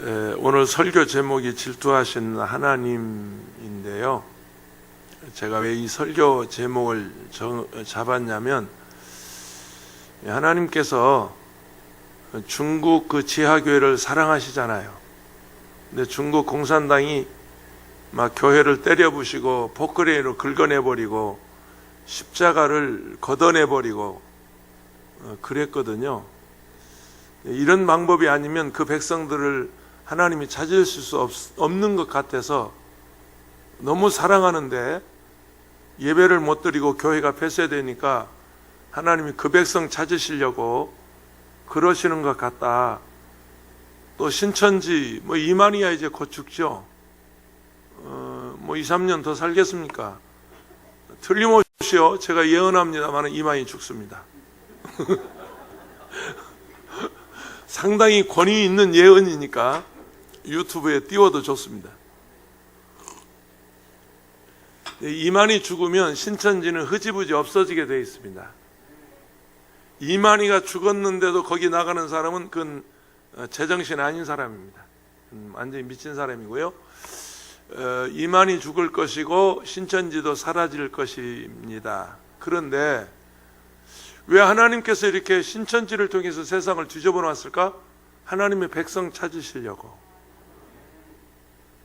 오늘 설교 제목이 질투하신 하나님인데요. 제가 왜 이 설교 제목을 잡았냐면, 하나님께서 중국 그 지하교회를 사랑하시잖아요. 근데 중국 공산당이 막 교회를 때려부시고 포크레인으로 긁어내버리고 십자가를 걷어내버리고 그랬거든요. 이런 방법이 아니면 그 백성들을 하나님이 찾으실 수 없는 것 같아서 너무 사랑하는데 예배를 못 드리고 교회가 폐쇄되니까 하나님이 그 백성 찾으시려고 그러시는 것 같다. 또 신천지 이만희야 이제 곧 죽죠. 2, 3년 더 살겠습니까? 틀림없이요, 제가 예언합니다만 이만희 죽습니다. 상당히 권위 있는 예언이니까 유튜브에 띄워도 좋습니다. 이만희 죽으면 신천지는 흐지부지 없어지게 되어 있습니다. 이만희가 죽었는데도 거기 나가는 사람은 그건 제정신 아닌 사람입니다. 완전히 미친 사람이고요. 이만희 죽을 것이고 신천지도 사라질 것입니다. 그런데 왜 하나님께서 이렇게 신천지를 통해서 세상을 뒤집어 놨을까? 하나님의 백성 찾으시려고.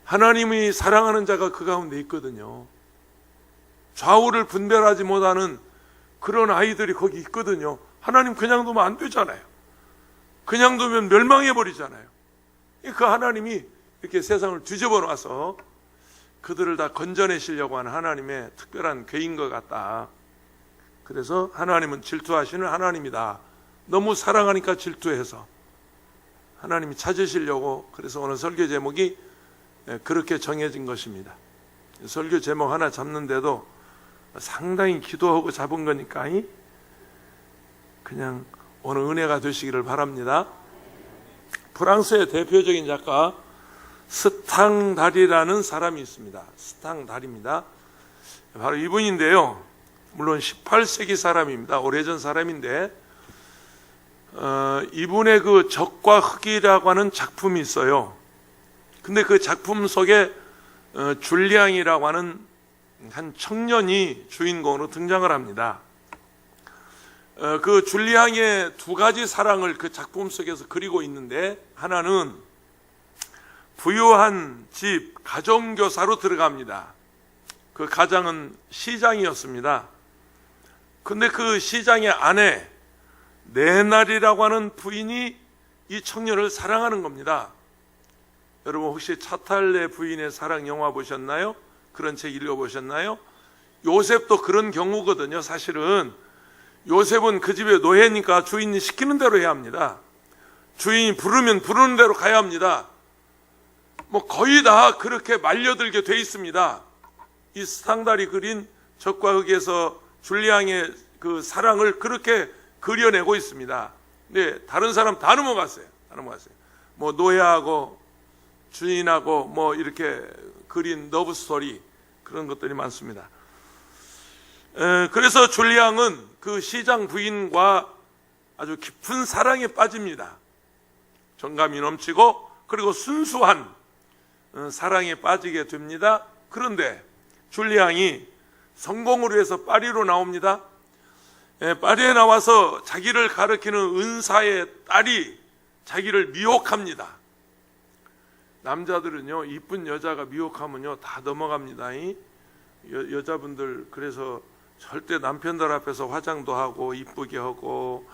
하나님이 사랑하는 자가 그 가운데 있거든요. 좌우를 분별하지 못하는 그런 아이들이 거기 있거든요. 하나님 그냥 두면 안 되잖아요. 그냥 두면 멸망해버리잖아요. 그 하나님이 이렇게 세상을 뒤집어 놔서 그들을 다 건져내시려고 하는 하나님의 특별한 계인 것 같다. 그래서 하나님은 질투하시는 하나님이다. 너무 사랑하니까 질투해서 하나님이 찾으시려고. 그래서 오늘 설교 제목이 그렇게 정해진 것입니다. 설교 제목 하나 잡는데도 상당히 기도하고 잡은 거니까 그냥 오늘 은혜가 되시기를 바랍니다. 프랑스의 대표적인 작가 스탕다리라는 사람이 있습니다. 스탕다리입니다. 바로 이분인데요. 물론 18세기 사람입니다. 오래전 사람인데 이분의 그 적과 흙이라고 하는 작품이 있어요. 근데 그 작품 속에 줄리앙이라고 하는 한 청년이 주인공으로 등장을 합니다. 그 줄리앙의 두 가지 사랑을 그 작품 속에서 그리고 있는데, 하나는 부유한 집 가정교사로 들어갑니다. 그 가장은 시장이었습니다. 근데 그 시장의 아내 네날이라고 하는 부인이 이 청년을 사랑하는 겁니다. 여러분 혹시 차탈레 부인의 사랑 영화 보셨나요? 그런 책 읽어보셨나요? 요셉도 그런 경우거든요. 사실은 요셉은 그 집의 노예니까 주인이 시키는 대로 해야 합니다. 주인이 부르면 부르는 대로 가야 합니다. 거의 다 그렇게 말려들게 돼 있습니다. 이 스탕달이 그린 적과 흙에서 줄리앙의 그 사랑을 그렇게 그려내고 있습니다. 근데 다른 사람 다 넘어갔어요. 노예하고 주인하고 이렇게 그린 러브 스토리, 그런 것들이 많습니다. 그래서 줄리앙은 그 시장 부인과 아주 깊은 사랑에 빠집니다. 정감이 넘치고 그리고 순수한 사랑에 빠지게 됩니다. 그런데 줄리앙이 성공을 위해서 파리로 나옵니다. 파리에 나와서 자기를 가리키는 은사의 딸이 자기를 미혹합니다. 남자들은요, 이쁜 여자가 미혹하면요 다 넘어갑니다. 여자분들 그래서 절대 남편들 앞에서 화장도 하고 이쁘게 하고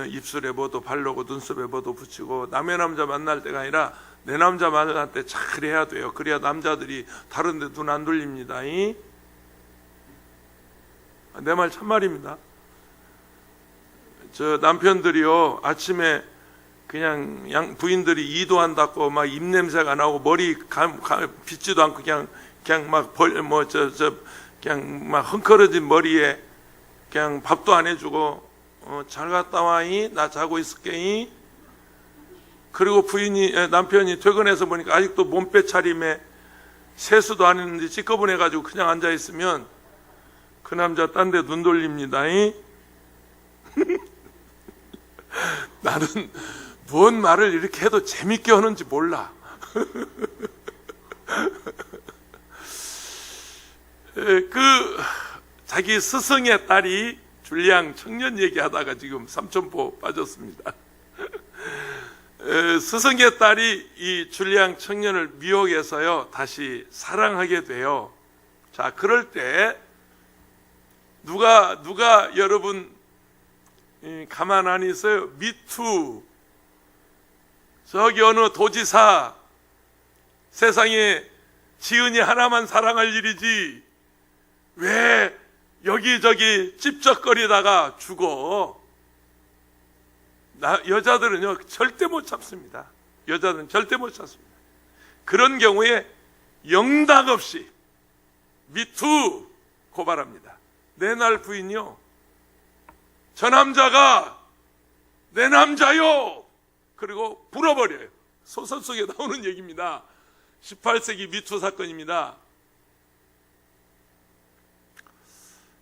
입술에 뭐도 바르고 눈썹에 뭐도 붙이고, 남의 남자 만날 때가 아니라 내 남자 만날 때 잘 해야 돼요. 그래야 남자들이 다른 데 눈 안 돌립니다. 내 말 참말입니다. 저 남편들이요, 아침에 그냥 부인들이 이도 한다고 막 입냄새가 나고 머리 빗지도 않고 그냥 막 그냥 막 흥커러진 머리에 그냥 밥도 안 해주고 잘 갔다 와이, 나 자고 있을게. 그리고 남편이 퇴근해서 보니까 아직도 몸빼 차림에 세수도 안 했는데 찌꺼분해가지고 그냥 앉아 있으면 그 남자 딴 데 눈 돌립니다. 나는 뭔 말을 이렇게 해도 재밌게 하는지 몰라. 자기 스승의 딸이 줄리앙 청년 얘기하다가 지금 삼천포 빠졌습니다. 스승의 딸이 이 줄리앙 청년을 미혹해서요 다시 사랑하게 돼요. 자, 그럴 때 누가 여러분 가만 안 있어요? 미투, 저기 어느 도지사, 세상에 지은이 하나만 사랑할 일이지 왜 여기저기 찝쩍거리다가 죽어? 여자들은요 절대 못 참습니다. 여자들은 절대 못 참습니다. 그런 경우에 영락 없이 미투 고발합니다. 내 날 부인이요, 저 남자가 내 남자요, 그리고 불어버려요. 소설 속에 나오는 얘기입니다. 18세기 미투 사건입니다.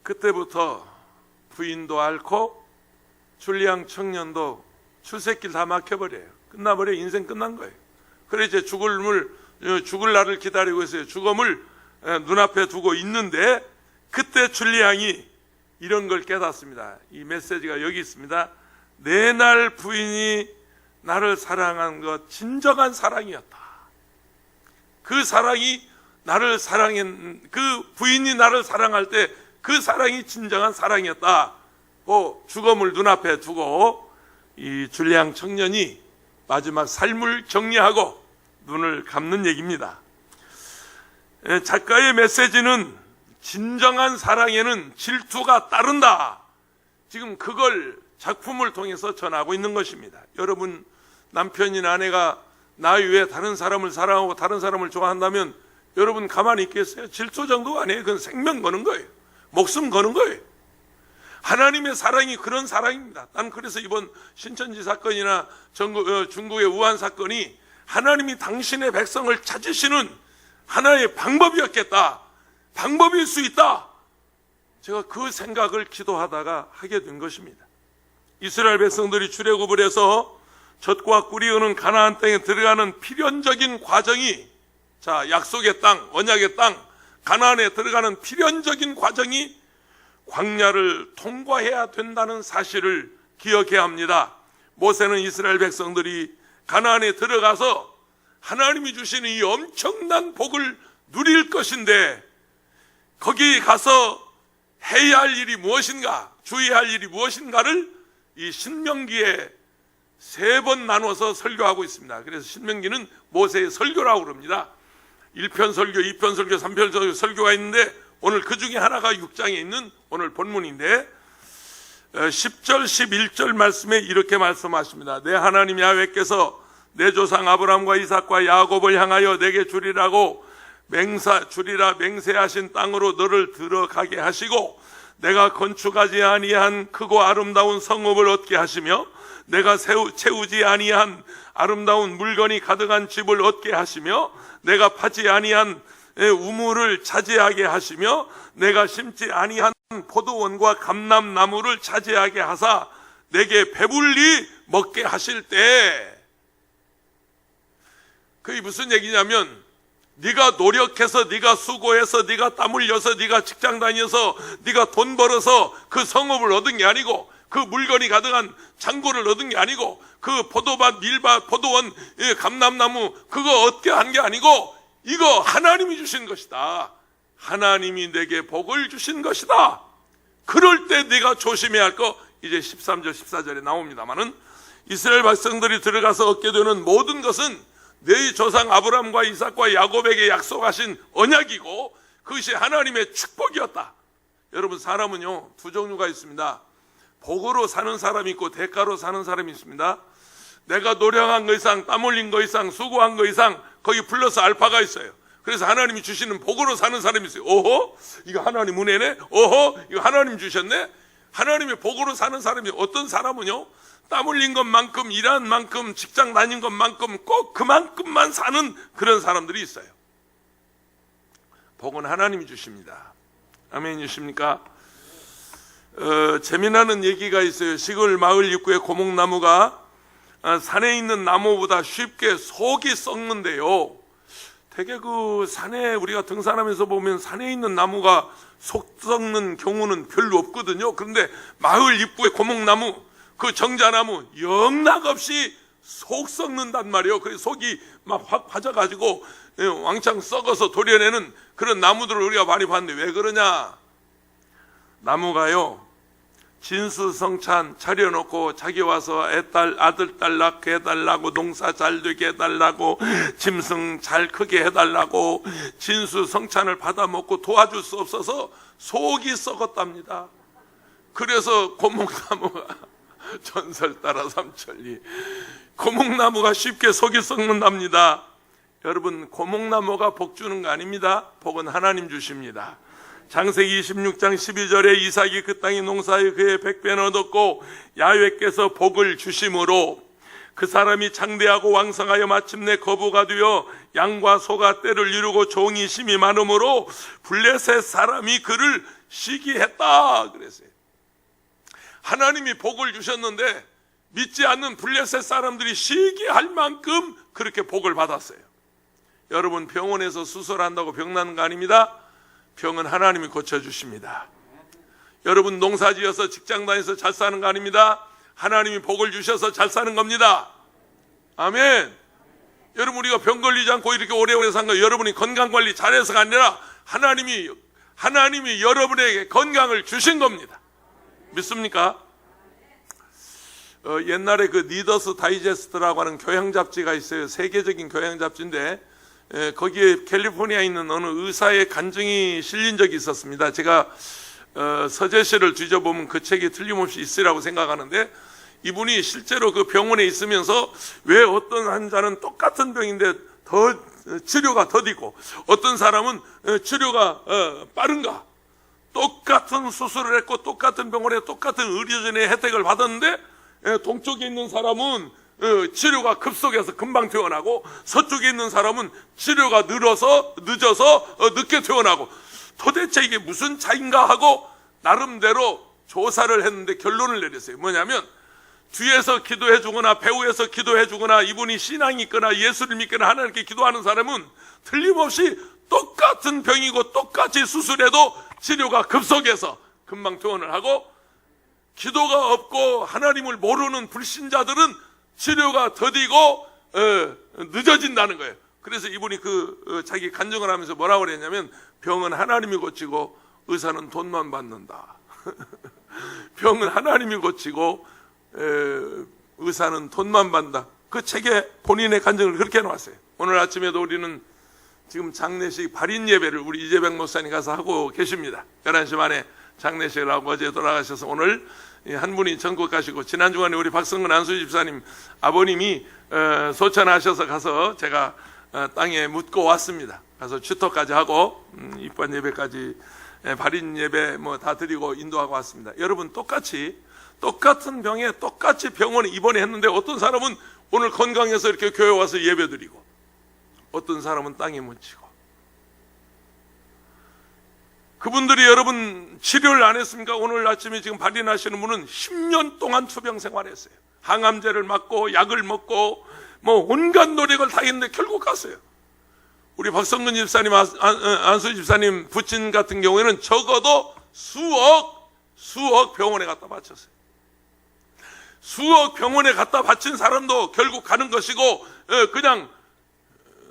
그때부터 부인도 앓고 줄리앙 청년도 출세길 다 막혀버려요. 끝나버려요. 인생 끝난 거예요. 그래 이제 죽을 날을 기다리고 있어요. 죽음을 눈앞에 두고 있는데 그때 줄리앙이 이런 걸 깨닫습니다. 이 메시지가 여기 있습니다. 내 날 부인이 나를 사랑한 것 진정한 사랑이었다. 그 사랑이 나를 그 부인이 나를 사랑할 때 그 사랑이 진정한 사랑이었다. 죽음을 눈앞에 두고 이 줄리앙 청년이 마지막 삶을 정리하고 눈을 감는 얘기입니다. 작가의 메시지는 진정한 사랑에는 질투가 따른다. 지금 그걸 작품을 통해서 전하고 있는 것입니다. 여러분, 남편이나 아내가 나 외에 다른 사람을 사랑하고 다른 사람을 좋아한다면 여러분 가만히 있겠어요? 질투 정도가 아니에요. 그건 생명 거는 거예요. 목숨 거는 거예요. 하나님의 사랑이 그런 사랑입니다. 난 그래서 이번 신천지 사건이나 중국의 우한 사건이 하나님이 당신의 백성을 찾으시는 하나의 방법이었겠다. 방법일 수 있다. 제가 그 생각을 기도하다가 하게 된 것입니다. 이스라엘 백성들이 출애굽을 해서 젖과 꿀이 흐르는 가나안 땅에 들어가는 필연적인 과정이, 자, 약속의 땅, 언약의 땅, 가나안에 들어가는 필연적인 과정이 광야를 통과해야 된다는 사실을 기억해야 합니다. 모세는 이스라엘 백성들이 가나안에 들어가서 하나님이 주시는 이 엄청난 복을 누릴 것인데 거기 가서 해야 할 일이 무엇인가, 주의해야 할 일이 무엇인가를 이 신명기에 3번 나눠서 설교하고 있습니다. 그래서 신명기는 모세의 설교라고 그럽니다. 1편 설교, 2편 설교, 3편 설교가 있는데 오늘 그 중에 하나가 6장에 있는 오늘 본문인데 10절, 11절 말씀에 이렇게 말씀하십니다. 내 하나님 야훼께서 내 조상 아브라함과 이삭과 야곱을 향하여 내게 주리라 맹세하신 땅으로 너를 들어가게 하시고 내가 건축하지 아니한 크고 아름다운 성읍을 얻게 하시며 내가 채우지 아니한 아름다운 물건이 가득한 집을 얻게 하시며 내가 파지 아니한 우물을 차지하게 하시며 내가 심지 아니한 포도원과 감람나무를 차지하게 하사 내게 배불리 먹게 하실 때, 그게 무슨 얘기냐면 네가 노력해서, 네가 수고해서, 네가 땀 흘려서, 네가 직장 다녀서, 네가 돈 벌어서 그 성읍을 얻은 게 아니고, 그 물건이 가득한 창고를 얻은 게 아니고, 그 포도밭, 밀밭, 포도원, 감람나무 그거 얻게 한 게 아니고 이거 하나님이 주신 것이다. 하나님이 내게 복을 주신 것이다. 그럴 때 네가 조심해야 할 거 이제 13절 14절에 나옵니다마는 이스라엘 백성들이 들어가서 얻게 되는 모든 것은 내 조상 아브라함과 이삭과 야곱에게 약속하신 언약이고 그것이 하나님의 축복이었다. 여러분, 사람은요 2종류가 있습니다. 복으로 사는 사람이 있고 대가로 사는 사람이 있습니다. 내가 노력한 거 이상, 땀 흘린 거 이상, 수고한 거 이상 거기 플러스 알파가 있어요. 그래서 하나님이 주시는 복으로 사는 사람이 있어요. 오호, 이거 하나님 은혜네. 오호, 이거 하나님 주셨네. 하나님의 복으로 사는 사람이, 어떤 사람은요 땀 흘린 것만큼, 일한 만큼, 직장 다닌 것만큼 꼭 그만큼만 사는 그런 사람들이 있어요. 복은 하나님이 주십니다. 아멘이십니까? 재미나는 얘기가 있어요. 시골 마을 입구에 고목나무가 산에 있는 나무보다 쉽게 속이 썩는데요. 되게 그 산에 우리가 등산하면서 보면 산에 있는 나무가 속 썩는 경우는 별로 없거든요. 그런데 마을 입구에 고목나무, 그 정자나무 영락없이 속 썩는단 말이에요. 그래서 속이 막 확 파져가지고 왕창 썩어서 도려내는 그런 나무들을 우리가 많이 봤는데 왜 그러냐? 나무가요, 진수성찬 차려놓고 자기 와서 아들 딸 낳게 해달라고, 농사 잘 되게 해달라고, 짐승 잘 크게 해달라고 진수성찬을 받아먹고 도와줄 수 없어서 속이 썩었답니다. 그래서 고목나무가 전설 따라 삼천리, 고목나무가 쉽게 속이 썩는답니다. 여러분, 고목나무가 복 주는 거 아닙니다. 복은 하나님 주십니다. 창세기 26장 12절에 이삭이 그 땅의 농사에 그의 100배는 얻었고 야훼께서 복을 주심으로 그 사람이 장대하고 왕성하여 마침내 거부가 되어 양과 소가 때를 이루고 종이 심이 많으므로 블레셋 사람이 그를 시기했다 그랬어요. 하나님이 복을 주셨는데 믿지 않는 블레셋 사람들이 시기할 만큼 그렇게 복을 받았어요. 여러분, 병원에서 수술한다고 병 나는 거 아닙니다. 병은 하나님이 고쳐주십니다. 여러분, 농사지어서 직장 다녀서 잘 사는 거 아닙니다. 하나님이 복을 주셔서 잘 사는 겁니다. 아멘. 여러분, 우리가 병 걸리지 않고 이렇게 오래오래 산 거 여러분이 건강관리 잘해서가 아니라 하나님이 여러분에게 건강을 주신 겁니다. 믿습니까? 옛날에 그 리더스 다이제스트라고 하는 교양 잡지가 있어요. 세계적인 교양 잡지인데 거기에 캘리포니아에 있는 어느 의사의 간증이 실린 적이 있었습니다. 제가 서재시를 뒤져보면 그 책이 틀림없이 있으라고 생각하는데, 이분이 실제로 그 병원에 있으면서 왜 어떤 환자는 똑같은 병인데 더 치료가 더디고 어떤 사람은 치료가 빠른가, 똑같은 수술을 했고 똑같은 병원에 똑같은 의료진의 혜택을 받았는데 동쪽에 있는 사람은 치료가 급속해서 금방 퇴원하고 서쪽에 있는 사람은 치료가 늦어서 늦게 퇴원하고, 도대체 이게 무슨 차이인가 하고 나름대로 조사를 했는데 결론을 내렸어요. 뭐냐면 뒤에서 기도해 주거나 배후에서 기도해 주거나 이분이 신앙이 있거나 예수를 믿거나 하나님께 기도하는 사람은 틀림없이 똑같은 병이고 똑같이 수술해도 치료가 급속해서 금방 퇴원을 하고, 기도가 없고 하나님을 모르는 불신자들은 치료가 더디고 늦어진다는 거예요. 그래서 이분이 자기 간증을 하면서 뭐라고 그랬냐면, 병은 하나님이 고치고 의사는 돈만 받는다. 병은 하나님이 고치고 의사는 돈만 받는다. 그 책에 본인의 간증을 그렇게 해놓았어요. 오늘 아침에도 우리는 지금 장례식 발인 예배를 우리 이재백 목사님 가서 하고 계십니다. 11시 반에 장례식을 하고 어제 돌아가셔서 오늘 한 분이 전국 가시고, 지난 주간에 우리 박성근 안수지 집사님 아버님이 소천하셔서 가서 제가 땅에 묻고 왔습니다. 가서 추토까지 하고 입관 예배까지 발인 예배 뭐 다 드리고 인도하고 왔습니다. 여러분, 똑같은 병에 똑같이 병원에 입원했는데 어떤 사람은 오늘 건강해서 이렇게 교회 와서 예배 드리고 어떤 사람은 땅에 묻히고, 그분들이 여러분 치료를 안 했습니까? 오늘 아침에 지금 발인하시는 분은 10년 동안 투병 생활했어요. 항암제를 맞고 약을 먹고 뭐 온갖 노력을 다 했는데 결국 갔어요. 우리 박성근 집사님, 안수 집사님 부친 같은 경우에는 적어도 수억 병원에 갖다 바쳤어요. 수억 병원에 갖다 바친 사람도 결국 가는 것이고, 그냥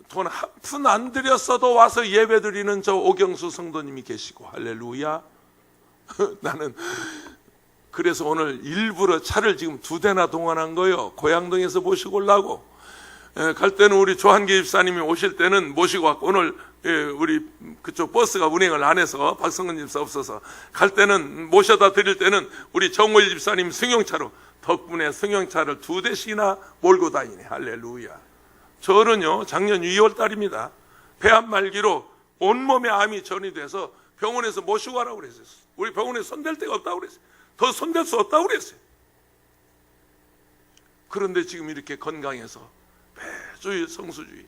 돈 한 푼 안 들였어도 와서 예배 드리는 저 오경수 성도님이 계시고, 할렐루야. 나는 그래서 오늘 일부러 차를 지금 2대나 동원한 거예요. 고양동에서 모시고 오려고. 갈 때는 우리 조한계 집사님이 오실 때는 모시고 왔고, 오늘 우리 그쪽 버스가 운행을 안 해서 박성근 집사 없어서 갈 때는 모셔다 드릴 때는 우리 정월 집사님 승용차로, 덕분에 승용차를 2대씩이나 몰고 다니네. 할렐루야. 저는요, 작년 2월 달입니다. 폐암 말기로 온몸에 암이 전이 돼서 병원에서 모시고 가라고 그랬어요. 우리 병원에 손댈 데가 없다고 그랬어요. 더 손댈 수 없다고 그랬어요. 그런데 지금 이렇게 건강해서 배주의 성수주의.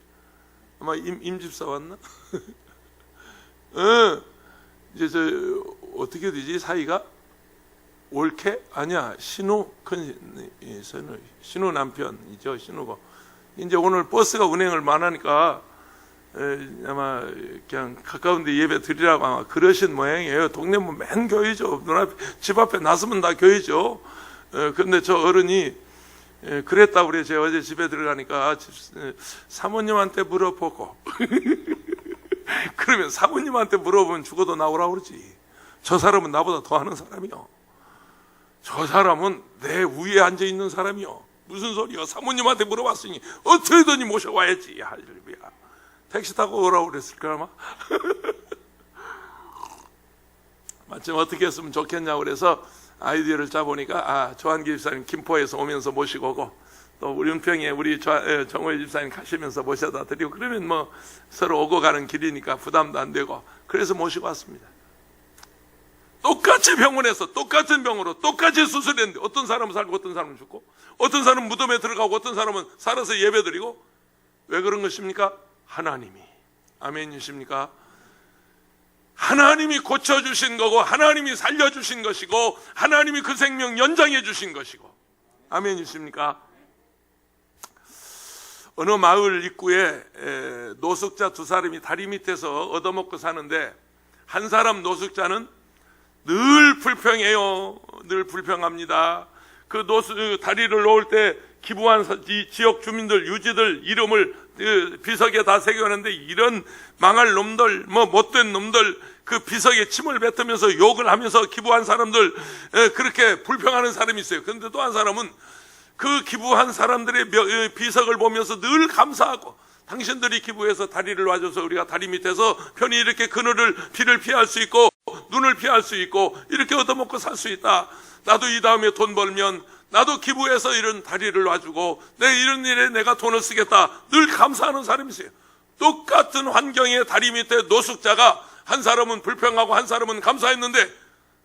아마 임집사 왔나? 이제 어떻게 되지 사이가? 올케? 아니야. 신우 남편이죠. 신우고. 이제 오늘 버스가 운행을 많으니까 아마 그냥 가까운 데 예배 드리라고 아마 그러신 모양이에요. 동네 뭐 맨 교회죠. 눈앞에, 집 앞에 나서면 다 교회죠. 근데 저 어른이 그랬다고 그래요. 제가 어제 집에 들어가니까 사모님한테 물어보고 그러면 사모님한테 물어보면 죽어도 나오라고 그러지. 저 사람은 나보다 더 하는 사람이요. 저 사람은 내 위에 앉아 있는 사람이요. 무슨 소리야? 사모님한테 물어봤으니 어떻게든지 모셔와야지. 할렐루야. 택시 타고 오라고 그랬을까 아마. 마침 어떻게 했으면 좋겠냐고 그래서 아이디어를 짜보니까 조한기 집사님 김포에서 오면서 모시고 오고, 또 우리 은평에 우리 정호일 집사님 가시면서 모셔다 드리고, 그러면 뭐 서로 오고 가는 길이니까 부담도 안 되고, 그래서 모시고 왔습니다. 똑같이 병원에서 똑같은 병으로 똑같이 수술했는데 어떤 사람은 살고 어떤 사람은 죽고, 어떤 사람은 무덤에 들어가고 어떤 사람은 살아서 예배드리고. 왜 그런 것입니까? 하나님이. 아멘이십니까? 하나님이 고쳐주신 거고, 하나님이 살려주신 것이고, 하나님이 그 생명 연장해 주신 것이고. 아멘이십니까? 어느 마을 입구에 노숙자 두 사람이 다리 밑에서 얻어먹고 사는데, 한 사람 노숙자는 늘 불평해요. 늘 불평합니다. 그 다리를 놓을 때 기부한 이 지역 주민들, 유지들 이름을 비석에 다 새겨놨는데, 이런 망할 놈들, 뭐 못된 놈들, 그 비석에 침을 뱉으면서 욕을 하면서 기부한 사람들, 그렇게 불평하는 사람이 있어요. 그런데 또 한 사람은 그 기부한 사람들의 비석을 보면서 늘 감사하고, 당신들이 기부해서 다리를 놔줘서 우리가 다리 밑에서 편히 이렇게 그늘을, 비를 피할 수 있고 눈을 피할 수 있고 이렇게 얻어먹고 살 수 있다. 나도 이 다음에 돈 벌면 나도 기부해서 이런 다리를 놔주고 내 이런 일에 내가 돈을 쓰겠다. 늘 감사하는 사람이 있어요. 똑같은 환경의 다리 밑에 노숙자가 한 사람은 불평하고 한 사람은 감사했는데,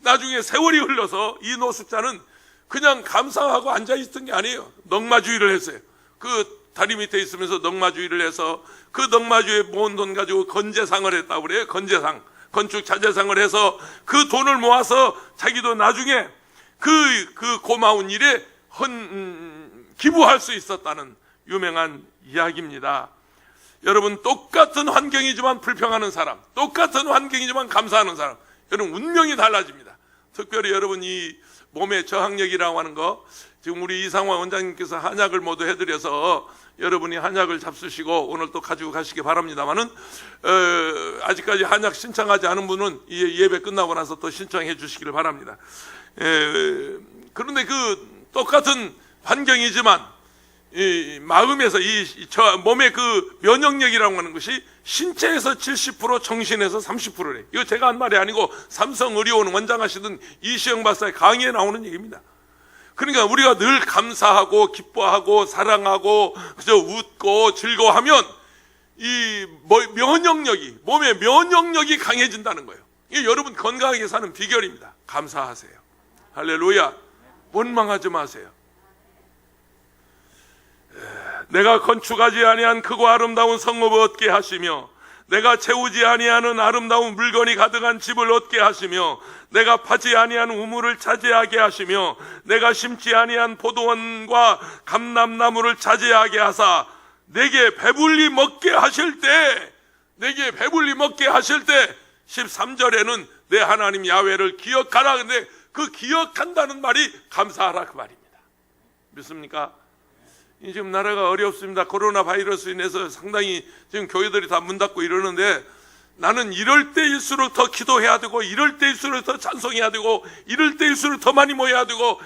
나중에 세월이 흘러서 이 노숙자는 그냥 감사하고 앉아있던 게 아니에요. 넉마주의를 했어요. 그 다리 밑에 있으면서 넉마주의를 해서 그 넉마주의에 모은 돈 가지고 건재상을 했다고 그래요. 건재상, 건축 자재상을 해서 그 돈을 모아서 자기도 나중에 그 고마운 일에 기부할 수 있었다는 유명한 이야기입니다. 여러분, 똑같은 환경이지만 불평하는 사람, 똑같은 환경이지만 감사하는 사람, 여러분 운명이 달라집니다. 특별히 여러분 이 몸의 저항력이라고 하는 거, 지금 우리 이상화 원장님께서 한약을 모두 해드려서 여러분이 한약을 잡수시고 오늘 또 가지고 가시기 바랍니다만은, 아직까지 한약 신청하지 않은 분은 예배 끝나고 나서 또 신청해 주시기를 바랍니다. 그런데 그 똑같은 환경이지만 이 마음에서 저 몸의 그 면역력이라고 하는 것이 신체에서 70%, 정신에서 30%래. 이거 제가 한 말이 아니고 삼성의료원 원장하시던 이시영 박사의 강의에 나오는 얘기입니다. 그러니까 우리가 늘 감사하고 기뻐하고 사랑하고 그저 웃고 즐거워하면 이 면역력이, 몸의 면역력이 강해진다는 거예요. 이게 여러분 건강하게 사는 비결입니다. 감사하세요. 할렐루야. 원망하지 마세요. 내가 건축하지 아니한 크고 아름다운 성읍을 얻게 하시며, 내가 채우지 아니하는 아름다운 물건이 가득한 집을 얻게 하시며, 내가 파지 아니한 우물을 차지하게 하시며, 내가 심지 아니한 포도원과 감람나무를 차지하게 하사 내게 배불리 먹게 하실 때, 내게 배불리 먹게 하실 때 13절에는 내 하나님 야훼를 기억하라. 근데 그 기억한다는 말이 감사하라 그 말입니다. 믿습니까? 지금 나라가 어렵습니다. 코로나 바이러스로 인해서 상당히 지금 교회들이 다 문 닫고 이러는데, 나는 이럴 때일수록 더 기도해야 되고, 이럴 때일수록 더 찬송해야 되고, 이럴 때일수록 더 많이 모여야 되고,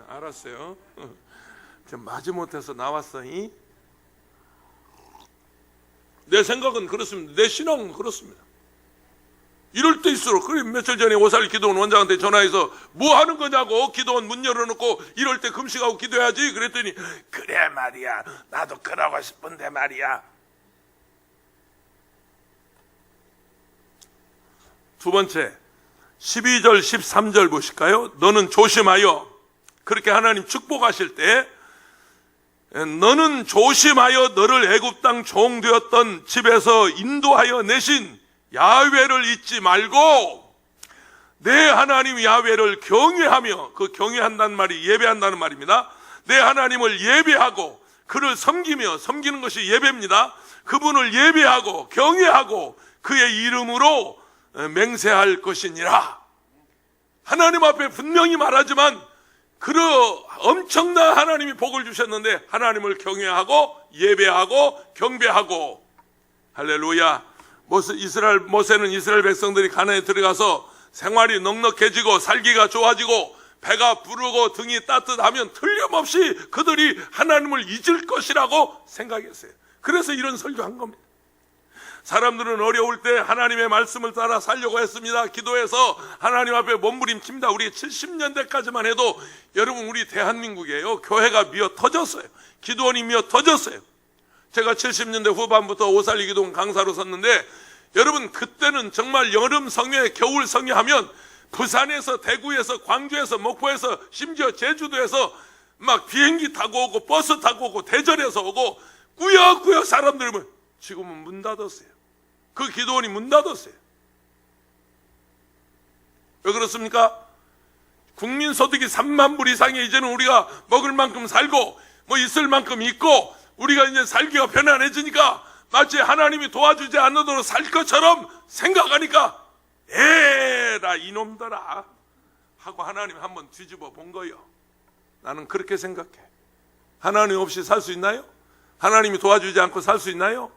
알았어요. 마지못해서 나왔어. 내 생각은 그렇습니다. 내 신앙은 그렇습니다. 이럴 때일수록, 그래 며칠 전에 오살 기도원 원장한테 전화해서 뭐 하는 거냐고, 기도원 문 열어놓고 이럴 때 금식하고 기도해야지 그랬더니, 그래 말이야, 나도 그러고 싶은데 말이야. 두 번째 12절 13절 보실까요? 너는 조심하여, 그렇게 하나님 축복하실 때, 너는 조심하여 너를 애굽 땅 종 되었던 집에서 인도하여 내신 야훼를 잊지 말고, 내 하나님 야훼를 경외하며, 그 경외한다는 말이 예배한다는 말입니다. 내 하나님을 예배하고 그를 섬기며, 섬기는 것이 예배입니다. 그분을 예배하고 경외하고 그의 이름으로 맹세할 것이니라. 하나님 앞에 분명히 말하지만 그런 엄청난 하나님이 복을 주셨는데 하나님을 경외하고 예배하고 경배하고. 할렐루야. 모세는 이스라엘 백성들이 가나안에 들어가서 생활이 넉넉해지고 살기가 좋아지고 배가 부르고 등이 따뜻하면 틀림없이 그들이 하나님을 잊을 것이라고 생각했어요. 그래서 이런 설교한 겁니다. 사람들은 어려울 때 하나님의 말씀을 따라 살려고 했습니다. 기도해서 하나님 앞에 몸부림칩니다. 우리 70년대까지만 해도 여러분, 우리 대한민국이에요, 교회가 미어 터졌어요. 기도원이 미어 터졌어요. 제가 70년대 후반부터 오살리기동 강사로 섰는데, 여러분, 그때는 정말 여름 성회, 겨울 성회 하면 부산에서, 대구에서, 광주에서, 목포에서, 심지어 제주도에서 막 비행기 타고 오고 버스 타고 오고 대전에서 오고 꾸역꾸역 사람들이 오면, 지금은 문 닫았어요. 그 기도원이 문 닫았어요. 왜 그렇습니까? 국민소득이 3만 불 이상에 이제는 우리가 먹을 만큼 살고 뭐 있을 만큼 있고 우리가 이제 살기가 편안해지니까 마치 하나님이 도와주지 않는 살 것처럼 생각하니까 에라 이놈들아 하고 하나님 한번 뒤집어 본 거예요. 나는 그렇게 생각해. 하나님 없이 살 수 있나요? 하나님이 도와주지 않고 살 수 있나요?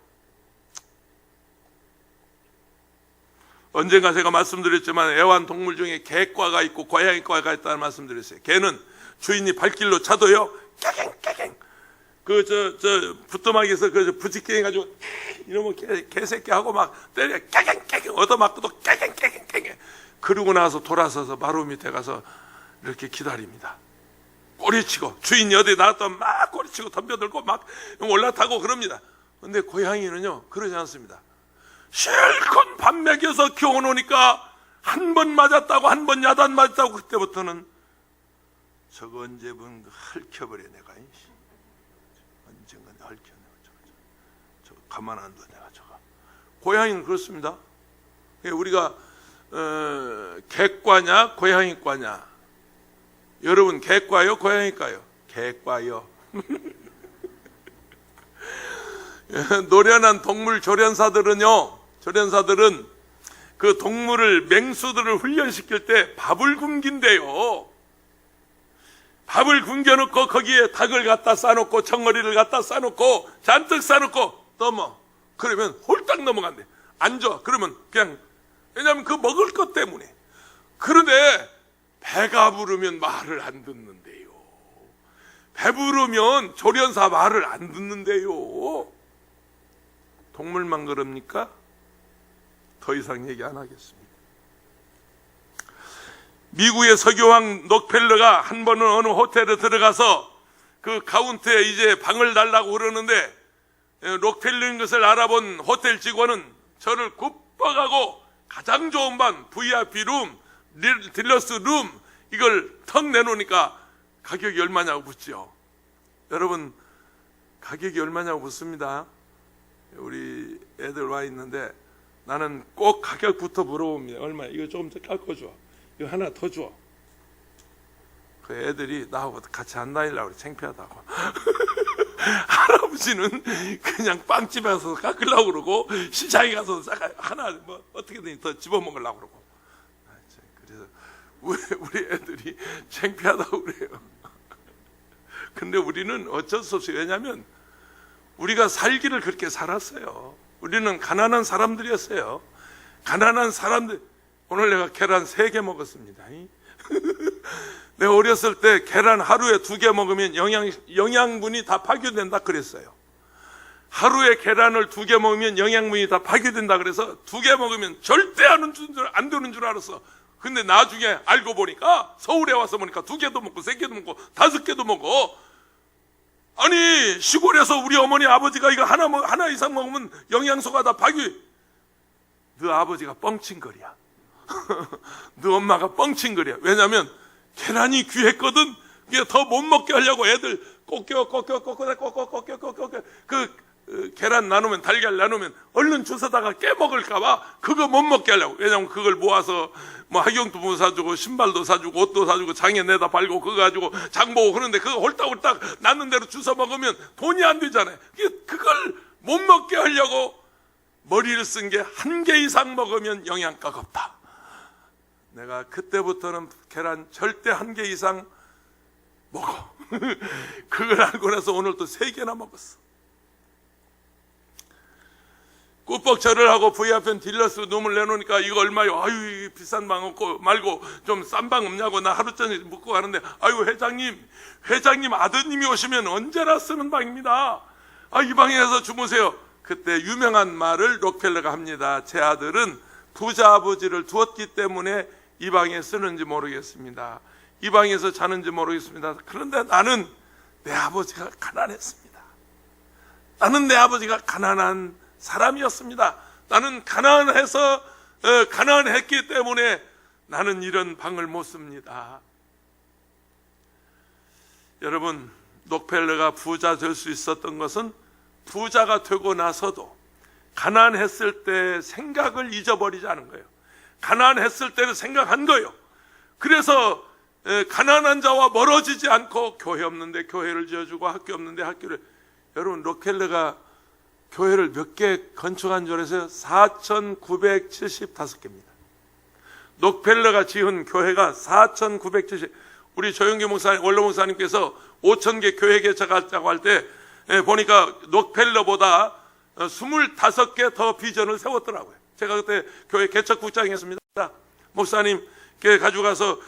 언젠가 제가 말씀드렸지만 애완동물 중에 개과가 있고 고양이과가 있다는 말씀드렸어요. 개는 주인이 발길로 차도요, 깨갱깨갱 부뚜막에서 부직갱 해가지고 이러면 개새끼하고 막 때려 깨갱깨갱 얻어맞고도 깨갱깨갱. 그러고 나서 돌아서서 마루 밑에 가서 이렇게 기다립니다. 꼬리치고, 주인이 어디 나갔다 막 꼬리치고 덤벼들고 막 올라타고 그럽니다. 근데 고양이는요 그러지 않습니다. 실컷 밥 먹여서 키워놓으니까 한 번 맞았다고, 한 번 야단 맞았다고, 그때부터는 저거 언제 헐켜버려 내가, 언젠가 헐켜 내가 저거 가만 안 둬 내가 저거. 고양이는 그렇습니다. 우리가 개과냐 고양이과냐? 여러분, 개과요 고양이과요? 개과요. 노련한 동물 조련사들은 그 동물을, 맹수들을 훈련시킬 때 밥을 굶긴대요. 밥을 굶겨놓고 거기에 닭을 갖다 싸놓고 청어리를 갖다 싸놓고 잔뜩 싸놓고 넘어. 그러면 홀딱 넘어간대. 앉아. 그러면 그냥, 왜냐하면 그 먹을 것 때문에. 그런데 배가 부르면 말을 안 듣는데요. 배부르면 조련사 말을 안 듣는데요. 동물만 그럽니까? 더 이상 얘기 안 하겠습니다. 미국의 석유왕 록펠러가 한 번은 어느 호텔에 들어가서 그 카운터에 이제 방을 달라고 그러는데, 록펠러인 것을 알아본 호텔 직원은 저를 굽어가고 가장 좋은 방, VIP 룸, 딜러스 룸, 이걸 턱 내놓으니까 가격이 얼마냐고 묻죠. 여러분, 가격이 얼마냐고 묻습니다. 우리 애들 와 있는데 나는 꼭 가격부터 물어봅니다. 얼마? 이거 조금 더 깎아줘. 이거 하나 더 줘. 그 애들이 나하고 같이 안 다니려고 그래. 창피하다고. 할아버지는 그냥 빵집에 가서 깎으려고 그러고 시장에 가서 하나 뭐 어떻게든 더 집어먹으려고 그러고. 그래서 우리 애들이 창피하다고 그래요. 근데 우리는 어쩔 수 없이, 왜냐하면 우리가 살기를 그렇게 살았어요. 우리는 가난한 사람들이었어요. 가난한 사람들. 오늘 내가 계란 3개 먹었습니다. 내가 어렸을 때 계란 하루에 2개 먹으면 영양분이 다 파괴된다 그랬어요. 하루에 계란을 2개 먹으면 영양분이 다 파괴된다 그래서 2개 먹으면 절대 안 되는 줄 알았어. 근데 나중에 알고 보니까, 서울에 와서 보니까 2개도 먹고 3개도 먹고 5개도 먹어. 아니, 시골에서 우리 어머니 아버지가 이거 하나 이상 먹으면 영양소가 다 파괴. 너 아버지가 뻥친거리야. 너 엄마가 뻥친거리야. 왜냐면 계란이 귀했거든. 이게 더 못 먹게 하려고 애들 꺾여 그 계란 계란 나누면, 달걀 나누면 얼른 주워다가 깨먹을까봐 그거 못 먹게 하려고. 왜냐면 그걸 모아서 뭐 학용품도 사주고 신발도 사주고 옷도 사주고 장에 내다 팔고 그거 가지고 장 보고 그러는데 그거 홀딱홀딱 낳는 대로 주워 먹으면 돈이 안 되잖아요. 그걸 못 먹게 하려고 머리를 쓴 게 한 개 이상 먹으면 영양가가 없다. 내가 그때부터는 계란 절대 한 개 이상 먹어. 그걸 알고 나서 오늘 또 3개나 먹었어. 꾸벅절을 하고 V앞에 딜러스 룸을 내놓으니까 이거 얼마요? 아유, 비싼 방 없고 말고 좀 싼 방 없냐고 나 하루 전에 묻고 가는데, 아유, 회장님 아드님이 오시면 언제나 쓰는 방입니다. 아, 이 방에서 주무세요. 그때 유명한 말을 록펠러가 합니다. 제 아들은 부자 아버지를 두었기 때문에 이 방에 쓰는지 모르겠습니다. 이 방에서 자는지 모르겠습니다. 그런데 나는 내 아버지가 가난했습니다. 나는 내 아버지가 가난한 사람이었습니다. 나는 가난했기 때문에 나는 이런 방을 못 씁니다. 여러분, 록펠러가 부자 될 수 있었던 것은 부자가 되고 나서도 가난했을 때 생각을 잊어버리지 않은 거예요. 가난했을 때를 생각한 거예요. 그래서 가난한 자와 멀어지지 않고 교회 없는데 교회를 지어주고 학교 없는데 학교를. 여러분, 록펠러가 교회를 몇 개 건축한 줄 아세요? 4,975개입니다. 록펠러가 지은 교회가 4,970. 우리 조영기 목사님, 원로 목사님께서 5,000개 교회 개척하자고 할 때 보니까 록펠러보다 25개 더 비전을 세웠더라고요. 제가 그때 교회 개척국장이었습니다. 목사님께 가져가서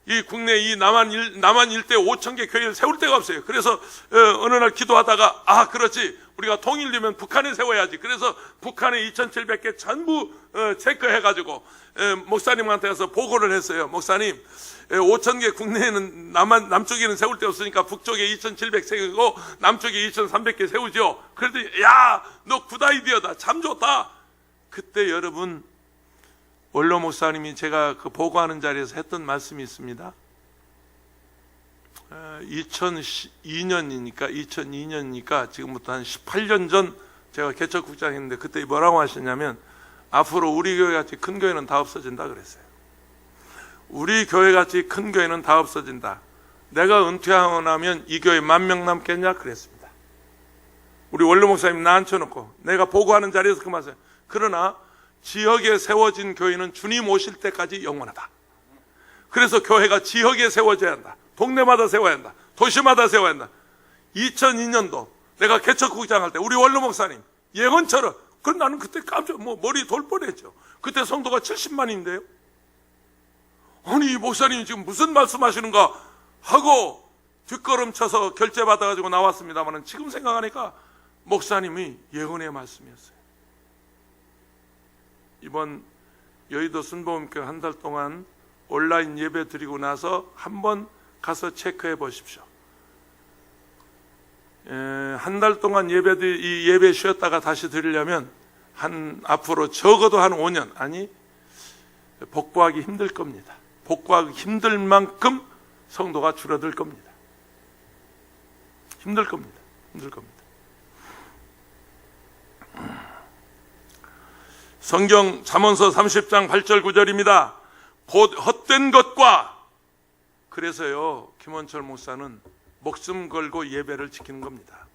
이 국내 이 남한 일대 5,000개 교회를 세울 데가 없어요. 그래서 어느 날 기도하다가 그렇지, 우리가 통일되면 북한에 세워야지. 그래서 북한에 2,700개 전부 체크해가지고 목사님한테 가서 보고를 했어요. 목사님, 5,000개 국내에는 남쪽에는 세울 데 없으니까 북쪽에 2,700 세우고 남쪽에 2,300개 세우죠. 그랬더니 야, 너 굿 아이디어다, 참 좋다. 그때 여러분, 원로 목사님이 제가 그 보고하는 자리에서 했던 말씀이 있습니다. 2002년이니까 지금부터 한 18년 전 제가 개척국장했는데 그때 뭐라고 하셨냐면, 앞으로 우리 교회같이 큰 교회는 다 없어진다 그랬어요. 우리 교회같이 큰 교회는 다 없어진다. 내가 은퇴하고 나면 이 교회 10,000명 남겠냐 그랬습니다. 우리 원로 목사님 나 앉혀놓고 내가 보고하는 자리에서 그 말씀. 그러나 지역에 세워진 교회는 주님 오실 때까지 영원하다. 그래서 교회가 지역에 세워져야 한다. 동네마다 세워야 한다. 도시마다 세워야 한다. 2002년도 내가 개척국장 할 때 우리 원로 목사님 예언처럼, 그럼 나는 그때 깜짝 머리 돌 뻔했죠. 그때 성도가 70만인데요. 아니, 이 목사님이 지금 무슨 말씀하시는가 하고 뒷걸음쳐서 결제받아가지고 나왔습니다만, 지금 생각하니까 목사님이 예언의 말씀이었어요. 이번 여의도 순복음교회 한 달 동안 온라인 예배 드리고 나서 한번 가서 체크해 보십시오. 한 달 동안 예배 쉬었다가 다시 드리려면 앞으로 적어도 한 5년, 아니 복구하기 힘들 겁니다. 복구하기 힘들 만큼 성도가 줄어들 겁니다. 힘들 겁니다. 성경 잠언서 30장 8절 9절입니다. 곧 헛된 것과, 그래서요 김원철 목사는 목숨 걸고 예배를 지키는 겁니다.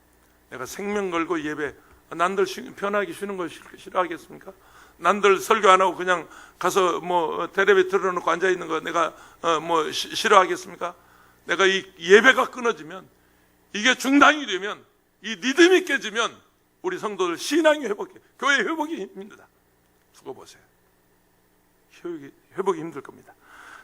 내가 생명 걸고 예배, 남들 편하게 쉬는 걸 싫어하겠습니까? 남들 설교 안 하고 그냥 가서 텔레비 틀어놓고 앉아있는 거 내가 싫어하겠습니까? 내가 이 예배가 끊어지면, 이게 중단이 되면, 이 리듬이 깨지면 우리 성도들 신앙이 교회 회복이 힘듭니다. 두고 보세요. 회복이 힘들 겁니다.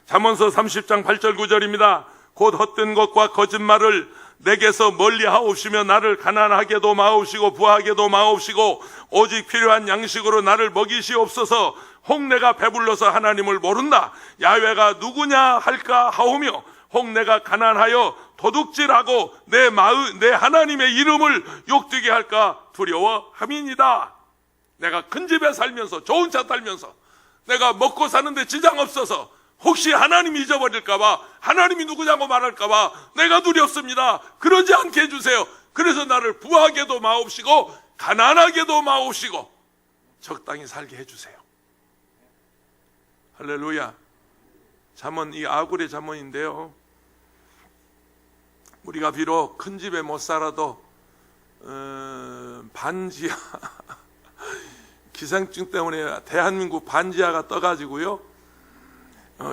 잠언서 30장 8절 9절입니다. 곧 헛된 것과 거짓말을 내게서 멀리 하옵시며 나를 가난하게도 마옵시고 부하게도 마옵시고 오직 필요한 양식으로 나를 먹이시옵소서. 혹 내가 배불러서 하나님을 모른다. 야훼가 누구냐 할까 하오며 혹 내가 가난하여 도둑질하고 내 하나님의 이름을 욕되게 할까 두려워함이니이다. 내가 큰 집에 살면서 좋은 차 타면서 내가 먹고 사는데 지장 없어서 혹시 하나님이 잊어버릴까봐, 하나님이 누구냐고 말할까봐 내가 두렵습니다. 그러지 않게 해주세요. 그래서 나를 부하게도 마옵시고 가난하게도 마오시고 적당히 살게 해주세요. 할렐루야. 잠언, 이 아굴의 잠언인데요, 우리가 비록 큰 집에 못 살아도 반지하 기생충 때문에 대한민국 반지하가 떠가지고요,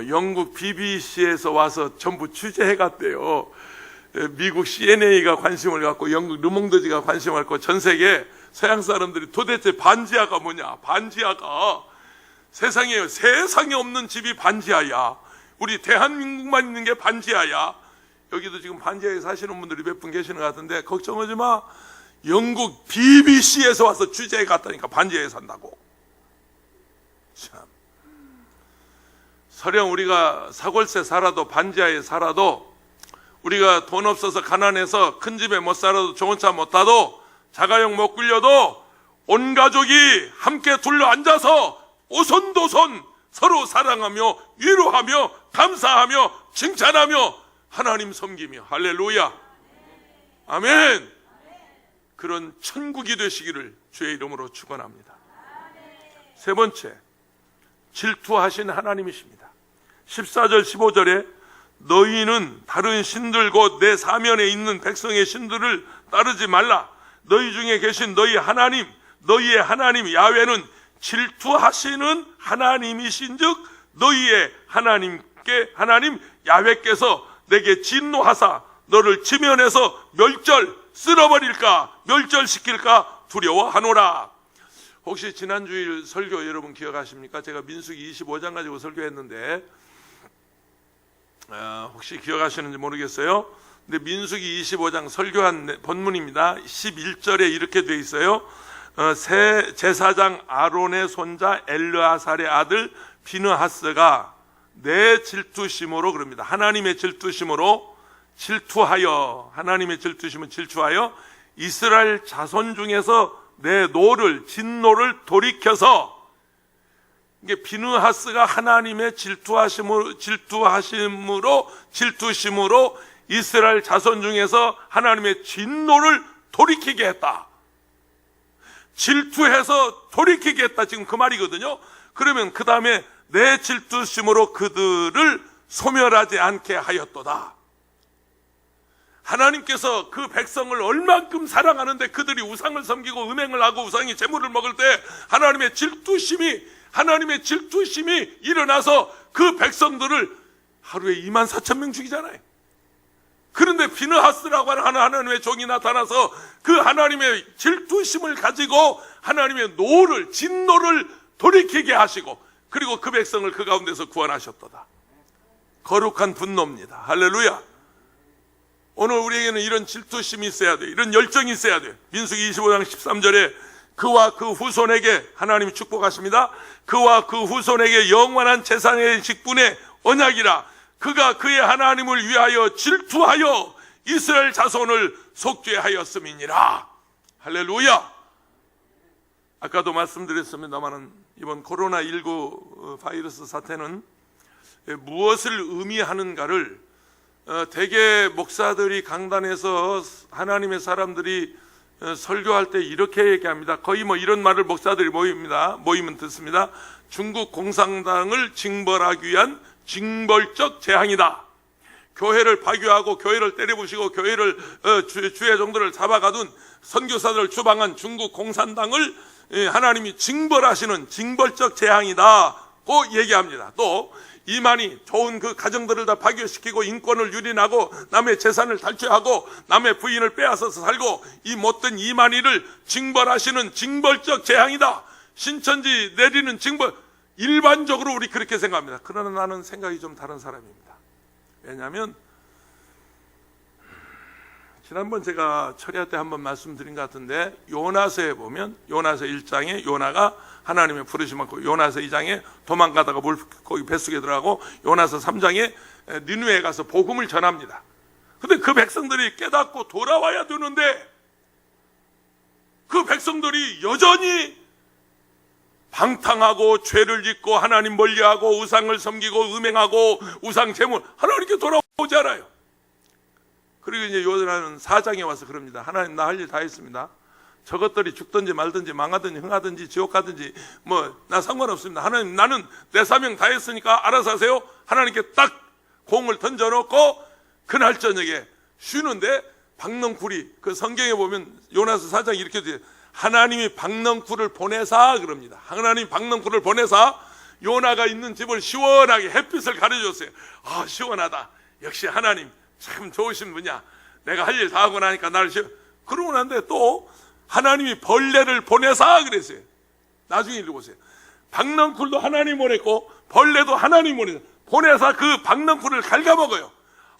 영국 BBC에서 와서 전부 취재해 갔대요. 미국 CNA가 관심을 갖고 영국 르몽드지가 관심을 갖고 전 세계 서양 사람들이 도대체 반지하가 뭐냐, 반지하가 세상에 없는 집이 반지하야. 우리 대한민국만 있는 게 반지하야. 여기도 지금 반지하에 사시는 분들이 몇 분 계시는 것 같은데 걱정하지 마. 영국 BBC에서 와서 취재해 갔다니까. 반지하에 산다고. 참. 설령 우리가 사골세 살아도 반지하에 살아도, 우리가 돈 없어서 가난해서 큰 집에 못 살아도 좋은 차 못 타도 자가용 못 굴려도 온 가족이 함께 둘러 앉아서 오손도손 서로 사랑하며 위로하며 감사하며 칭찬하며 하나님 섬기며, 할렐루야, 아멘, 그런 천국이 되시기를 주의 이름으로 축원합니다. 세 번째, 질투하신 하나님이십니다. 14절 15절에 너희는 다른 신들 곧 내 사면에 있는 백성의 신들을 따르지 말라. 너희 중에 계신 너희의 하나님 야훼는 질투하시는 하나님이신즉 너희의 하나님 야훼께서 내게 진노하사 너를 지면에서 멸절시킬까 두려워하노라. 혹시 지난 주일 설교 여러분 기억하십니까? 제가 민수기 25장 가지고 설교했는데 혹시 기억하시는지 모르겠어요. 근데 민수기 25장 설교한 본문입니다. 11절에 이렇게 돼 있어요. 새 제사장 아론의 손자 엘르아살의 아들 비느하스가 내 질투심으로, 그럽니다. 하나님의 질투심으로 질투하여 이스라엘 자손 중에서 내 진노를 돌이켜서, 이게 비느하스가 하나님의 질투심으로 이스라엘 자손 중에서 하나님의 진노를 돌이키게 했다. 질투해서 돌이키게 했다, 지금 그 말이거든요. 그러면 그 다음에 내 질투심으로 그들을 소멸하지 않게 하였도다. 하나님께서 그 백성을 얼만큼 사랑하는데 그들이 우상을 섬기고 음행을 하고 우상의 재물을 먹을 때 하나님의 질투심이 일어나서 그 백성들을 하루에 24,000명 죽이잖아요. 그런데 비느하스라고 하는 하나님의 종이 나타나서 그 하나님의 질투심을 가지고 하나님의 진노를 돌이키게 하시고, 그리고 그 백성을 그 가운데서 구원하셨도다. 거룩한 분노입니다. 할렐루야. 오늘 우리에게는 이런 질투심이 있어야 돼요. 이런 열정이 있어야 돼요. 민수기 25장 13절에 그와 그 후손에게 하나님이 축복하십니다. 그와 그 후손에게 영원한 재산의 직분의 언약이라. 그가 그의 하나님을 위하여 질투하여 이스라엘 자손을 속죄하였음이니라. 할렐루야. 아까도 말씀드렸습니다만 이번 코로나19 바이러스 사태는 무엇을 의미하는가를 대개 목사들이 강단에서 하나님의 사람들이 설교할 때 이렇게 얘기합니다. 거의 이런 말을 목사들이 모이면 듣습니다. 중국 공산당을 징벌하기 위한 징벌적 재앙이다. 교회를 파괴하고 교회를 때려부시고 교회를 주의 종들을 잡아가둔 선교사들을 추방한 중국 공산당을 하나님이 징벌하시는 징벌적 재앙이다고 얘기합니다. 또 이만희 좋은 그 가정들을 다 파괴시키고 인권을 유린하고 남의 재산을 탈취하고 남의 부인을 빼앗아서 살고 이 못된 이만희를 징벌하시는 징벌적 재앙이다. 신천지 내리는 징벌. 일반적으로 우리 그렇게 생각합니다. 그러나 나는 생각이 좀 다른 사람입니다. 왜냐하면 지난번 제가 철야 때 한번 말씀드린 것 같은데, 요나서에 보면 요나서 1장에 요나가 하나님의 부르심 받고 요나서 2장에 도망가다가 물고기 뱃속에 들어가고 요나서 3장에 니느웨에 가서 복음을 전합니다. 근데 그 백성들이 깨닫고 돌아와야 되는데 그 백성들이 여전히 방탕하고 죄를 짓고 하나님 멀리하고 우상을 섬기고 음행하고 우상 제물 하나님께 돌아오지 않아요. 그리고 이제 요나는 4장에 와서 그럽니다. 하나님 나 할 일 다 했습니다. 저것들이 죽든지 말든지 망하든지 흥하든지 지옥 가든지 뭐 나 상관없습니다. 하나님, 나는 내 사명 다 했으니까 알아서 하세요. 하나님께 딱 공을 던져놓고 그날 저녁에 쉬는데 박넝쿨이, 그 성경에 보면 요나서 4장 이렇게 돼요. 하나님이 박넝쿨을 보내사 그럽니다. 하나님이 박넝쿨을 보내사 요나가 있는 집을 시원하게 햇빛을 가려줬어요. 아, 시원하다. 역시 하나님 참 좋으신 분이야. 내가 할 일 다 하고 나니까 나를 그러고 난데 또 하나님이 벌레를 보내사 그랬어요. 나중에 읽어보세요. 박넝쿨도 하나님 보냈고 벌레도 하나님 보내사 그 박넝쿨을 갉아먹어요.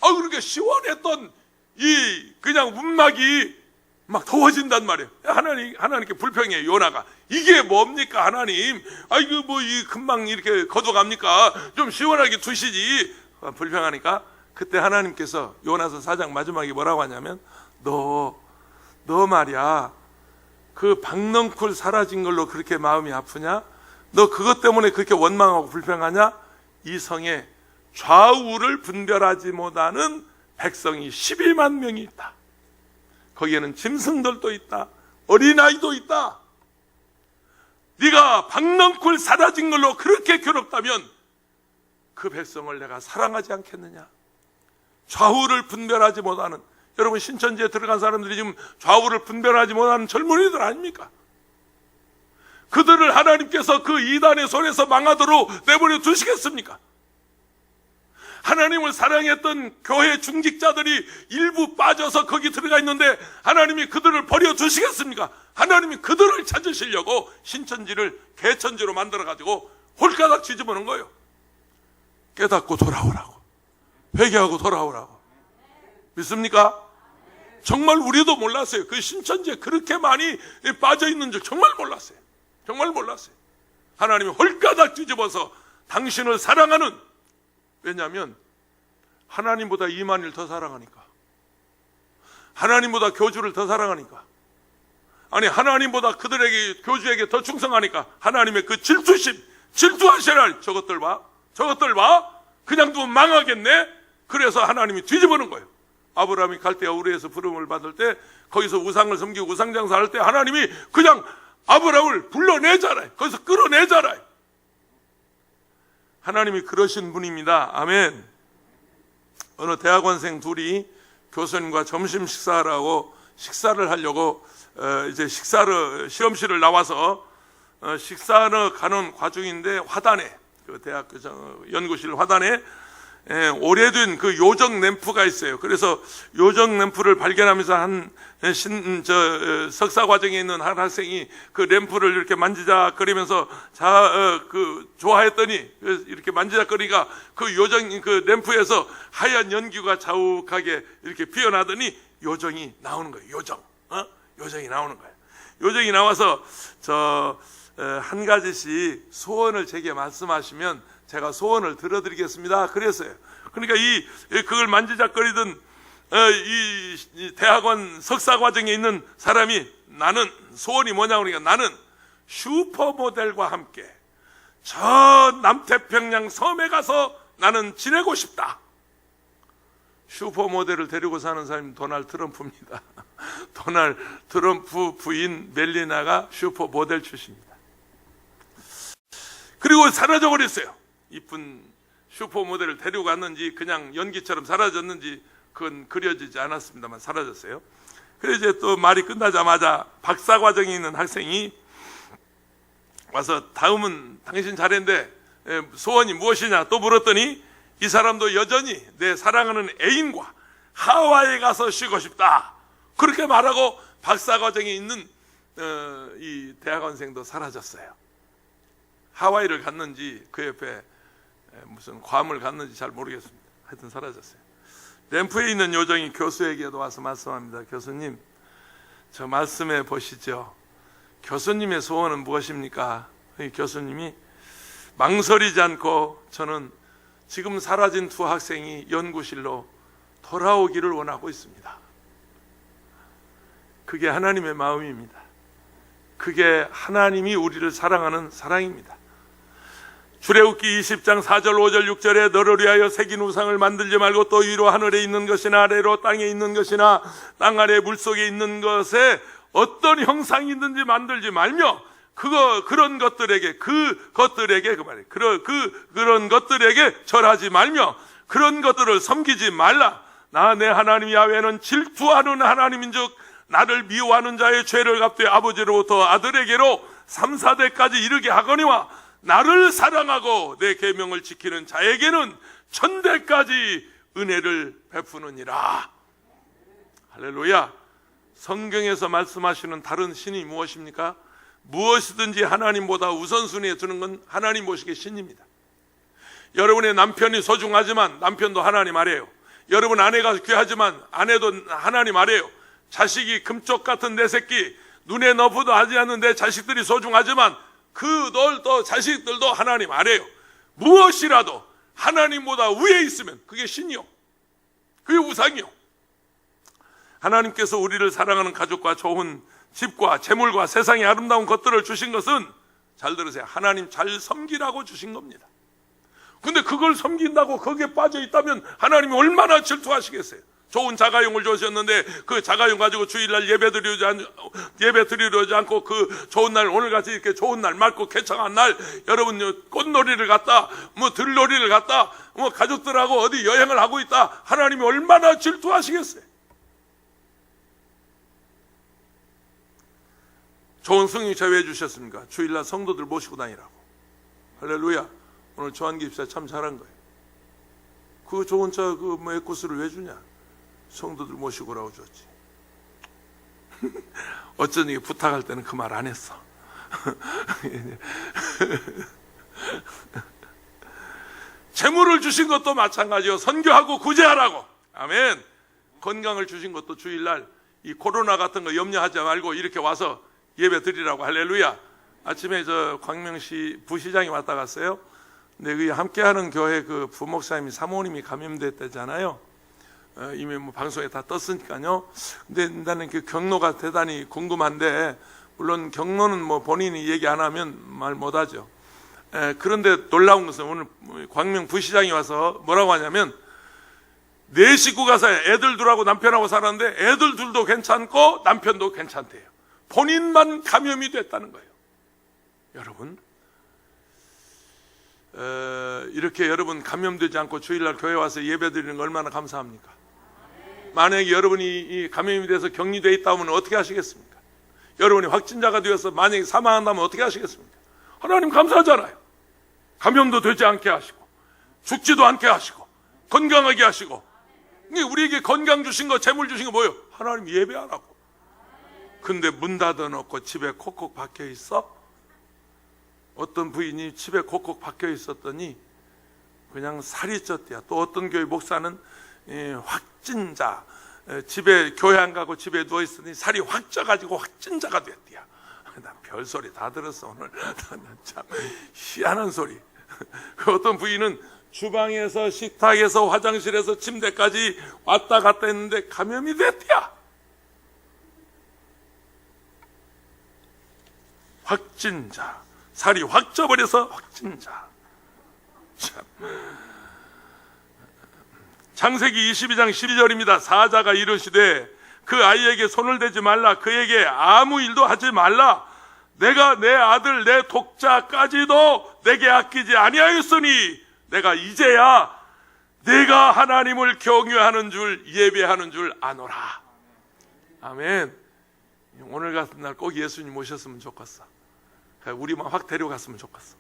그렇게 시원했던 이 그냥 움막이 막 더워진단 말이에요. 하나님께 불평해요. 요나가 이게 뭡니까 하나님? 아이고 뭐 이 금방 이렇게 걷어갑니까? 좀 시원하게 두시지. 불평하니까 그때 하나님께서 요나서 4장 마지막에 뭐라고 하냐면 너 말이야, 그 박넝쿨 사라진 걸로 그렇게 마음이 아프냐? 너 그것 때문에 그렇게 원망하고 불평하냐? 이 성에 좌우를 분별하지 못하는 백성이 12만 명이 있다. 거기에는 짐승들도 있다. 어린아이도 있다. 네가 박넝쿨 사라진 걸로 그렇게 괴롭다면 그 백성을 내가 사랑하지 않겠느냐? 좌우를 분별하지 못하는, 여러분 신천지에 들어간 사람들이 지금 좌우를 분별하지 못하는 젊은이들 아닙니까? 그들을 하나님께서 그 이단의 손에서 망하도록 내버려 두시겠습니까? 하나님을 사랑했던 교회 중직자들이 일부 빠져서 거기 들어가 있는데 하나님이 그들을 버려 두시겠습니까? 하나님이 그들을 찾으시려고 신천지를 개천지로 만들어가지고 홀가닥 뒤집어놓은 거예요. 깨닫고 돌아오라고, 회개하고 돌아오라고. 믿습니까? 정말 우리도 몰랐어요. 그 신천지에 그렇게 많이 빠져있는 줄 정말 몰랐어요. 정말 몰랐어요. 하나님이 홀가닥 뒤집어서 당신을 사랑하는, 왜냐하면 하나님보다 이만희를 더 사랑하니까, 하나님보다 교주를 더 사랑하니까, 아니 하나님보다 그들에게, 교주에게 더 충성하니까 하나님의 그 질투심, 질투하시라. 저것들 봐, 그냥 두면 망하겠네. 그래서 하나님이 뒤집어놓은 거예요. 아브라함이 갈대아 우르에서 부름을 받을 때, 거기서 우상을 섬기고 우상장사할 때 하나님이 그냥 아브라함을 불러내잖아요. 거기서 끌어내잖아요. 하나님이 그러신 분입니다. 아멘. 어느 대학원생 둘이 교수님과 점심 식사를 하려고 이제 실험실을 나와서 식사하러 가는 과정인데, 화단에, 그 대학교 연구실 화단에 오래된 그 요정 램프가 있어요. 그래서 요정 램프를 발견하면서 석사 과정에 있는 한 학생이 그 램프를 이렇게 만지작거리면서 좋아했더니, 이렇게 만지작거리니까 그 램프에서 하얀 연기가 자욱하게 이렇게 피어나더니 요정이 나오는 거예요. 요정이 나오는 거예요. 요정이 나와서 한 가지씩 소원을 제게 말씀하시면 제가 소원을 들어드리겠습니다. 그랬어요. 그러니까 그걸 만지작거리던 이 대학원 석사 과정에 있는 사람이, 나는 소원이 뭐냐고 그러니까, 나는 슈퍼모델과 함께 저 남태평양 섬에 가서 나는 지내고 싶다. 슈퍼모델을 데리고 사는 사람이 도널드 트럼프입니다. 도널드 트럼프 부인 멜리나가 슈퍼모델 출신입니다. 그리고 사라져 버렸어요. 이쁜 슈퍼모델을 데리고 갔는지 그냥 연기처럼 사라졌는지 그건 그려지지 않았습니다만 사라졌어요. 그래서 이제 또 말이 끝나자마자 박사 과정에 있는 학생이 와서, 다음은 당신 차례인데 소원이 무엇이냐 또 물었더니, 이 사람도 여전히 내 사랑하는 애인과 하와이에 가서 쉬고 싶다, 그렇게 말하고 박사 과정에 있는 이 대학원생도 사라졌어요. 하와이를 갔는지 그 옆에 무슨 괌을 갔는지 잘 모르겠습니다. 하여튼 사라졌어요. 램프에 있는 요정이 교수에게도 와서 말씀합니다. 교수님, 저 말씀해 보시죠. 교수님의 소원은 무엇입니까? 교수님이 망설이지 않고, 저는 지금 사라진 두 학생이 연구실로 돌아오기를 원하고 있습니다. 그게 하나님의 마음입니다. 그게 하나님이 우리를 사랑하는 사랑입니다. 출애굽기 20장 4절 5절 6절에 너를 위하여 새긴 우상을 만들지 말고 또 위로 하늘에 있는 것이나 아래로 땅에 있는 것이나 땅 아래 물속에 있는 것에 어떤 형상이 있든지 만들지 말며 그런 것들에게 그런 것들에게 절하지 말며 그런 것들을 섬기지 말라. 나 내 하나님 야훼는 질투하는 하나님인즉 나를 미워하는 자의 죄를 갚되 아버지로부터 아들에게로 3, 4대까지 이르게 하거니와 나를 사랑하고 내 계명을 지키는 자에게는 천대까지 은혜를 베푸느니라. 할렐루야. 성경에서 말씀하시는 다른 신이 무엇입니까? 무엇이든지 하나님보다 우선순위에 두는 건 하나님 보시기에 신입니다. 여러분의 남편이 소중하지만 남편도 하나님 아래요. 여러분 아내가 귀하지만 아내도 하나님 아래요. 자식이 금쪽 같은 내 새끼, 눈에 너프도 하지 않는 내 자식들이 소중하지만 그들도 자식들도 하나님 아래요. 무엇이라도 하나님보다 위에 있으면 그게 신이요, 그게 우상이요. 하나님께서 우리를 사랑하는 가족과 좋은 집과 재물과 세상의 아름다운 것들을 주신 것은, 잘 들으세요, 하나님 잘 섬기라고 주신 겁니다. 근데 그걸 섬긴다고 거기에 빠져 있다면 하나님이 얼마나 질투하시겠어요. 좋은 자가용을 주셨는데 그 자가용 가지고 주일날 예배 드리려지 않고 그 좋은 날, 오늘같이 이렇게 좋은 날, 맑고 개창한 날 여러분 꽃놀이를 갔다, 들놀이를 갔다, 가족들하고 어디 여행을 하고 있다, 하나님이 얼마나 질투하시겠어요. 좋은 승용차 왜 주셨습니까? 주일날 성도들 모시고 다니라고. 할렐루야. 오늘 조한기 집사 참 잘한 거예요. 그 좋은 차 에코스를 왜 주냐? 성도들 모시고 오라고 줬지. 어쩐지 부탁할 때는 그 말 안 했어. 재물을 주신 것도 마찬가지요. 선교하고 구제하라고. 아멘. 건강을 주신 것도 주일날 이 코로나 같은 거 염려하지 말고 이렇게 와서 예배 드리라고. 할렐루야. 아침에 저 광명시 부시장이 왔다 갔어요. 근데 그 함께하는 교회 그 부목사님이 사모님이 감염됐다잖아요. 이미 방송에 다 떴으니까요. 근데 나는 그 경로가 대단히 궁금한데, 물론 경로는 본인이 얘기 안 하면 말 못하죠. 그런데 놀라운 것은 오늘 광명 부시장이 와서 뭐라고 하냐면, 네 식구가 애들 둘하고 남편하고 살았는데 애들 둘도 괜찮고 남편도 괜찮대요. 본인만 감염이 됐다는 거예요. 여러분, 이렇게 여러분 감염되지 않고 주일날 교회 와서 예배 드리는 거 얼마나 감사합니까? 만약에 여러분이 감염이 돼서 격리되어 있다면 어떻게 하시겠습니까? 여러분이 확진자가 되어서 만약에 사망한다면 어떻게 하시겠습니까? 하나님 감사하잖아요. 감염도 되지 않게 하시고 죽지도 않게 하시고 건강하게 하시고. 우리에게 건강 주신 거, 재물 주신 거 뭐예요? 하나님 예배하라고. 근데 문 닫아놓고 집에 콕콕 박혀 있어? 어떤 부인이 집에 콕콕 박혀 있었더니 그냥 살이 쪘대요. 또 어떤 교회 목사는 확진자, 집에 교회 안 가고 집에 누워 있으니 살이 확 쪄가지고 확진자가 됐대요. 난 별소리 다 들었어 오늘. 참 희한한 소리. 어떤 부인은 주방에서 식탁에서 화장실에서 침대까지 왔다 갔다 했는데 감염이 됐대요. 확진자, 살이 확 쪄버려서 확진자. 참. 창세기 22장 12절입니다. 사자가 이르시되 그 아이에게 손을 대지 말라, 그에게 아무 일도 하지 말라. 내가 내 아들 내 독자까지도 내게 아끼지 아니하였으니 내가 이제야 내가 하나님을 경외하는 줄 예배하는 줄 아노라. 아멘. 오늘 같은 날 꼭 예수님 모셨으면 좋겠어. 우리만 확 데려갔으면 좋겠어.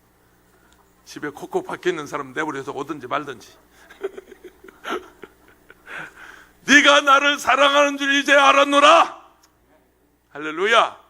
집에 콕콕 박혀 있는 사람 내버려서 오든지 말든지. 네가 나를 사랑하는 줄 이제 알았노라. 할렐루야.